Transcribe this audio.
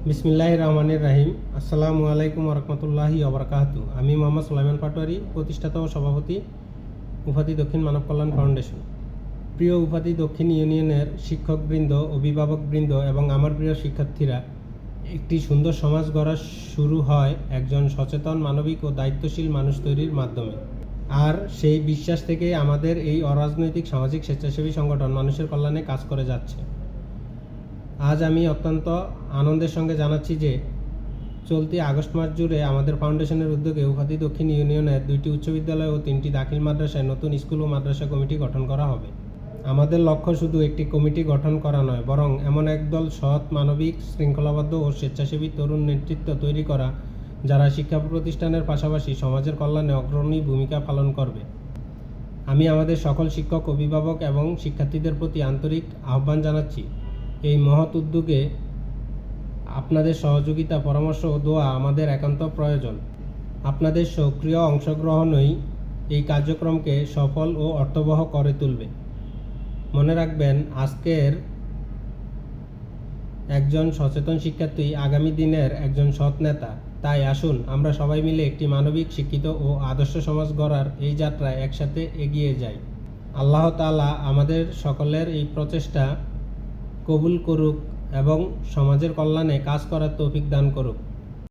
বিসমিল্লাহির রহমানির রাহিম। আসসালামু আলাইকুম রহমতুল্লাহি ওবরাকাতু। আমি মোহাম্মদ সুলাইমান পাটোয়ারি, প্রতিষ্ঠাতা ও সভাপতি উফাতি দক্ষিণ মানব কল্যাণ ফাউন্ডেশন। প্রিয় উফাতি দক্ষিণ ইউনিয়নের শিক্ষকবৃন্দ, অভিভাবকবৃন্দ এবং আমার প্রিয় শিক্ষার্থীরা, একটি সুন্দর সমাজ গড়া শুরু হয় একজন সচেতন, মানবিক ও দায়িত্বশীল মানুষ তৈরির মাধ্যমে। আর সেই বিশ্বাস থেকে আমাদের এই অরাজনৈতিক সামাজিক স্বেচ্ছাসেবী সংগঠন মানুষের কল্যাণে কাজ করে যাচ্ছে। আজ আমি অত্যন্ত আনন্দের সঙ্গে জানাচ্ছি যে চলতি আগস্ট মাস জুড়ে আমাদের ফাউন্ডেশনের উদ্যোগে উফাতি দক্ষিণ ইউনিয়নের 2টি উচ্চ বিদ্যালয় ও 3টি দাখিল মাদ্রাসায় নতুন স্কুল ও মাদ্রাসা কমিটি গঠন করা হবে। আমাদের লক্ষ্য শুধু একটি কমিটি গঠন করা নয়, বরং এমন একদল সৎ, মানবিক, শৃঙ্খলাবদ্ধ ও স্বেচ্ছাসেবী তরুণ নেতৃত্ব তৈরি করা, যারা শিক্ষা প্রতিষ্ঠানের পাশাপাশি সমাজের কল্যাণে অগ্রণী ভূমিকা পালন করবে। আমি আমাদের সকল শিক্ষক, অভিভাবক এবং শিক্ষার্থীদের প্রতি আন্তরিক আহ্বান জানাচ্ছি, এই মহৎ উদ্যোগে আপনাদের সহযোগিতা, পরামর্শ ও দোয়া আমাদের একান্ত প্রয়োজন। আপনাদের সক্রিয় অংশগ্রহণই এই কার্যক্রমকে সফল ও অর্থবহ করে তুলবে। মনে রাখবেন, আজকের একজন সচেতন শিক্ষার্থী আগামী দিনের একজন সৎ নেতা। তাই আসুন আমরা সবাই মিলে একটি মানবিক, শিক্ষিত ও আদর্শ সমাজ গড়ার এই যাত্রায় একসাথে এগিয়ে যাই। আল্লাহ তাআলা আমাদের সকলের এই প্রচেষ্টা কবুল করুক এবং সমাজের কল্যাণে কাজ করার তৌফিক দান করুক।